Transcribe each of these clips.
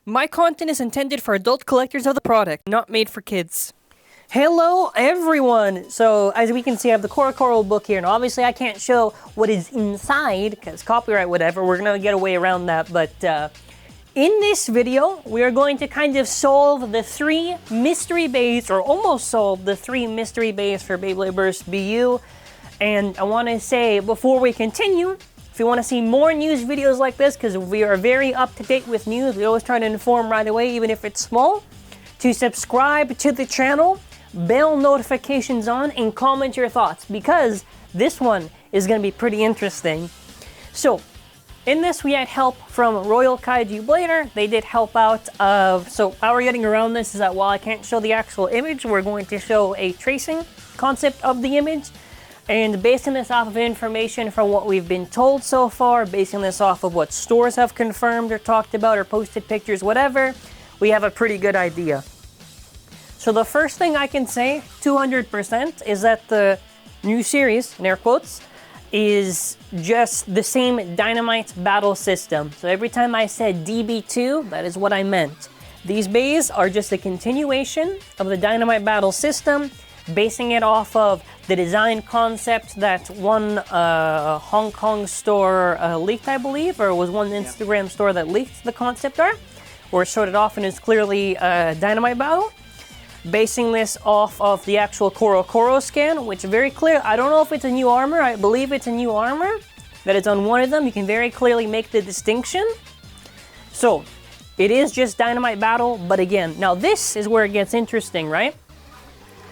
My content is intended for adult collectors of the product, not made for kids. Hello everyone! So as we can see, I have the CoroCoro book here, and obviously I can't show what is inside because copyright whatever, we're gonna get a way around that, but in this video we are going to kind of solve the 3 mystery bays, or almost solve the 3 mystery bays for Beyblade Burst BU. And I want to say before we continue, if you want to see more news videos like this, because we are very up to date with news, we always try to inform right away, even if it's small, to subscribe to the channel, bell notifications on, and comment your thoughts, because this one is going to be pretty interesting. So, in this we had help from Royal Kaiju Blader. They did help out. So how we're getting around this is that while I can't show the actual image, we're going to show a tracing concept of the image. And basing this off of information from what we've been told so far, basing this off of what stores have confirmed or talked about or posted pictures, whatever, we have a pretty good idea. So the first thing I can say, 200%, is that the new series, in air quotes, is just the same Dynamite battle system. So every time I said DB2, that is what I meant. These bays are just a continuation of the Dynamite battle system, basing it off of the design concept that one Hong Kong store leaked, I believe, or was one Instagram store that leaked the concept art, or showed it off and is clearly Dynamite battle. Basing this off of the actual CoroCoro scan, which is very clear. I don't know if it's a new armor. I believe it's a new armor that is on one of them. You can very clearly make the distinction. So it is just Dynamite battle, but again, now this is where it gets interesting, right?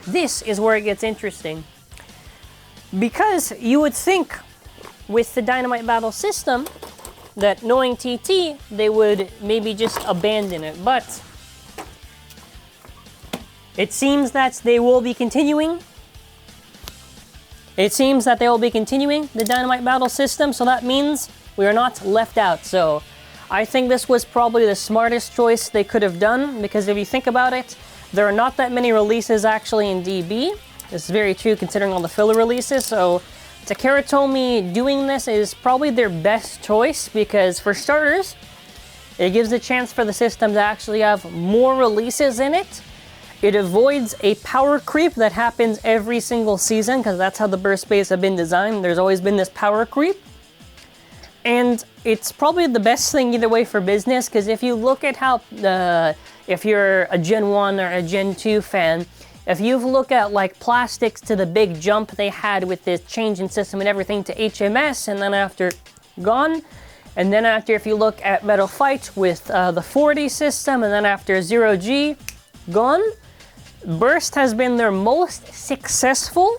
This is where it gets interesting. Because you would think with the Dynamite battle system that, knowing TT, they would maybe just abandon it, but it seems that they will be continuing. It seems that they will be continuing the Dynamite battle system, so that means we are not left out. So I think this was probably the smartest choice they could have done, because if you think about it, there are not that many releases actually in DB. This is very true considering all the filler releases, so TAKARA TOMY doing this is probably their best choice, because for starters, it gives a chance for the system to actually have more releases in it. It avoids a power creep that happens every single season, because that's how the burst bays have been designed. There's always been this power creep. And it's probably the best thing either way for business, because if you look at how, if you're a Gen 1 or a Gen 2 fan, if you look at like plastics to the big jump they had with this change in system and everything to HMS, and then after gone, and then after if you look at Metal Fight with the 40 system, and then after 0G, gone, Burst has been their most successful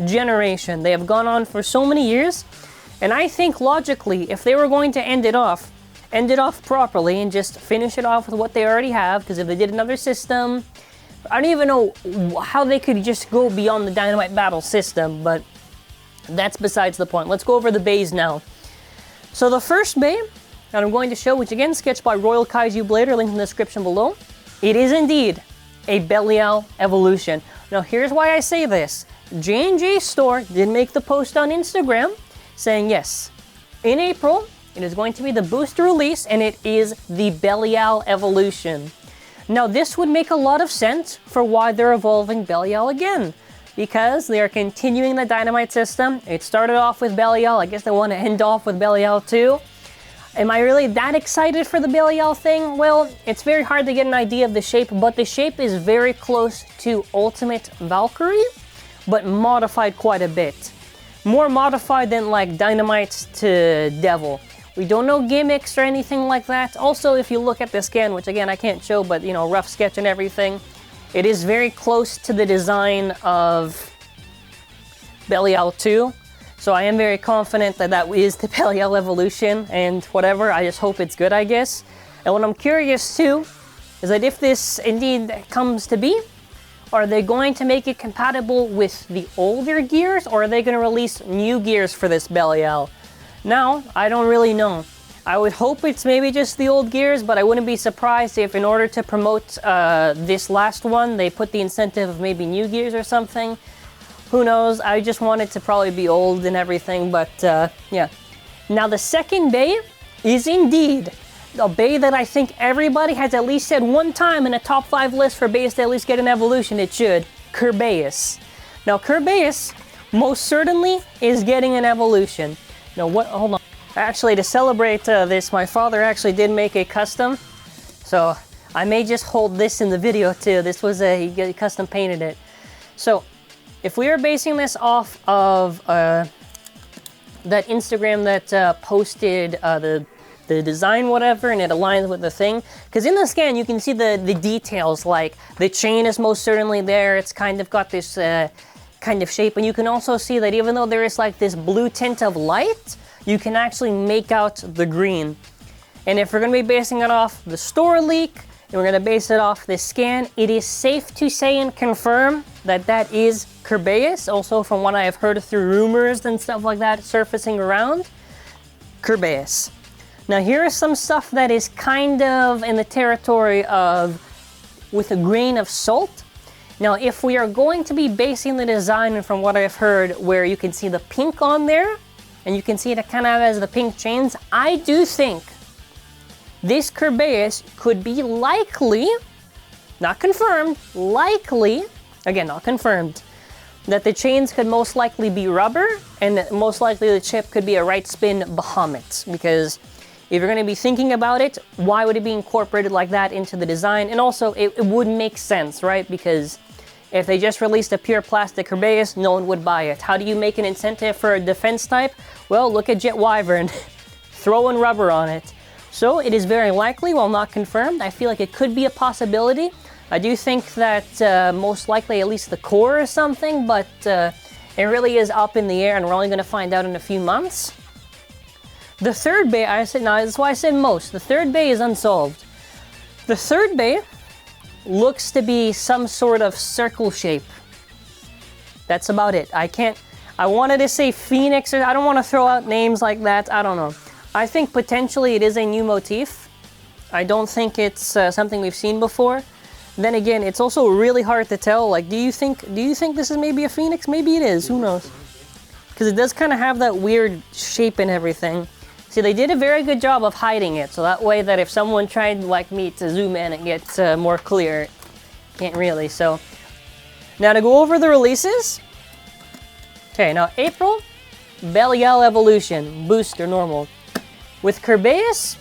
generation. They have gone on for so many years, and I think logically, if they were going to end it off properly and just finish it off with what they already have, because if they did another system, I don't even know how they could just go beyond the Dynamite battle system, but that's besides the point. Let's go over the bays now. So the first bay that I'm going to show, which again sketched by Royal Kaiju Blader, link in the description below, it is indeed a Belial evolution. Now here's why I say this. J&J store did make the post on Instagram saying yes, in April it is going to be the booster release, and it is the Belial evolution. Now this would make a lot of sense for why they're evolving Belial again, because they are continuing the Dynamite system. It started off with Belial, I guess they want to end off with Belial too. Am I really that excited for the Belial thing? Well, it's very hard to get an idea of the shape, but the shape is very close to Ultimate Valkyrie, but modified quite a bit. More modified than like Dynamite to Devil. We don't know gimmicks or anything like that. Also, if you look at the scan, which again I can't show, but you know, rough sketch and everything, it is very close to the design of Belial 2. So I am very confident that that is the Belial evolution, and whatever, I just hope it's good, I guess. And what I'm curious too, is that if this indeed comes to be, are they going to make it compatible with the older gears, or are they going to release new gears for this Belial? Now, I don't really know. I would hope it's maybe just the old gears, but I wouldn't be surprised if in order to promote this last one, they put the incentive of maybe new gears or something. Who knows? I just want it to probably be old and everything, but yeah. Now the second bay is indeed a Bey that I think everybody has at least said one time in a top 5 list for Beys to at least get an evolution. It should. KERBEUS. Now, KERBEUS most certainly is getting an evolution. Now, what? Hold on. Actually, to celebrate this, my father actually did make a custom. So, I may just hold this in the video too. This was he custom painted it. So, if we are basing this off of that Instagram that posted the design, whatever, and it aligns with the thing, because in the scan you can see the details, like the chain is most certainly there. It's kind of got this kind of shape, and you can also see that even though there is like this blue tint of light, you can actually make out the green. And if we're going to be basing it off the store leak, and we're going to base it off this scan, it is safe to say and confirm that that is KERBEUS. Also, from what I have heard through rumors and stuff like that surfacing around, KERBEUS. Now, here is some stuff that is kind of in the territory of with a grain of salt. Now, if we are going to be basing the design, and from what I've heard, where you can see the pink on there, and you can see it kind of as the pink chains, I do think this KERBEUS could be likely, not confirmed, likely, again, not confirmed, that the chains could most likely be rubber, and that most likely the chip could be a right spin Bahamut, because if you're going to be thinking about it, why would it be incorporated like that into the design? And also, it would make sense, right? Because if they just released a pure plastic KERBEUS, no one would buy it. How do you make an incentive for a defense type? Well, look at Jet Wyvern, throwing rubber on it. So it is very likely, while not confirmed. I feel like it could be a possibility. I do think that most likely at least the core is something, but it really is up in the air, and we're only going to find out in a few months. The third Bey, I said, now that's why I said most. The third Bey is unsolved. The third Bey looks to be some sort of circle shape. That's about it. I wanted to say Phoenix, or I don't want to throw out names like that. I don't know. I think potentially it is a new motif. I don't think it's something we've seen before. Then again, it's also really hard to tell. Like, do you think this is maybe a Phoenix? Maybe it is. Who knows? Because it does kind of have that weird shape and everything. See, they did a very good job of hiding it, so that way that if someone tried, like me, to zoom in, it gets more clear. Can't really, so. Now to go over the releases. Okay, now April, Belial Evolution, Booster Normal. With KERBEUS,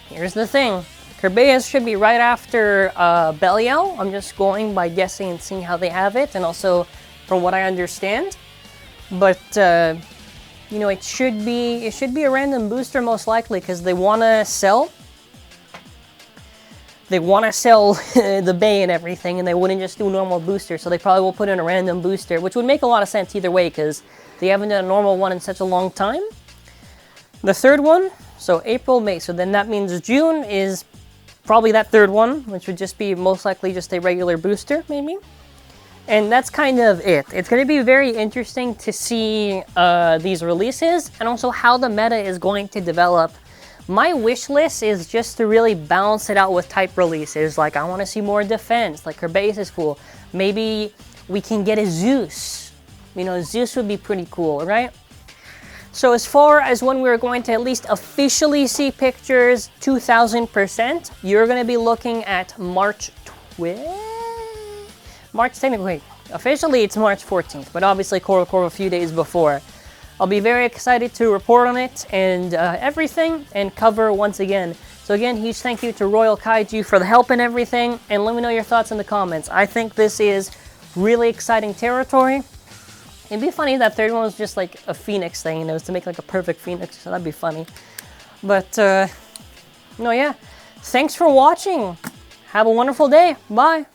here's the thing. KERBEUS should be right after Belial. I'm just going by guessing and seeing how they have it, and also from what I understand. But, you know, it should be a random booster most likely, because they want to sell. They want to sell the Bey and everything, and they wouldn't just do a normal booster, so they probably will put in a random booster, which would make a lot of sense either way, because they haven't done a normal one in such a long time. The third one, so April, May, so then that means June is probably that third one, which would just be most likely just a regular booster, maybe. And that's kind of it. It's going to be very interesting to see these releases, and also how the meta is going to develop. My wish list is just to really balance it out with type releases. Like, I want to see more defense, like KERBEUS is cool. Maybe we can get a Zeus. You know, Zeus would be pretty cool, right? So as far as when we're going to at least officially see pictures, 2000%, you're going to be looking at March 12th? March, technically, officially it's March 14th, but obviously CoroCoro a few days before. I'll be very excited to report on it and everything, and cover once again. So again, huge thank you to Royal Kaiju for the help and everything, and let me know your thoughts in the comments. I think this is really exciting territory. It'd be funny if that third one was just like a Phoenix thing, and it was to make like a perfect Phoenix, so that'd be funny. But, no, yeah. Thanks for watching. Have a wonderful day. Bye.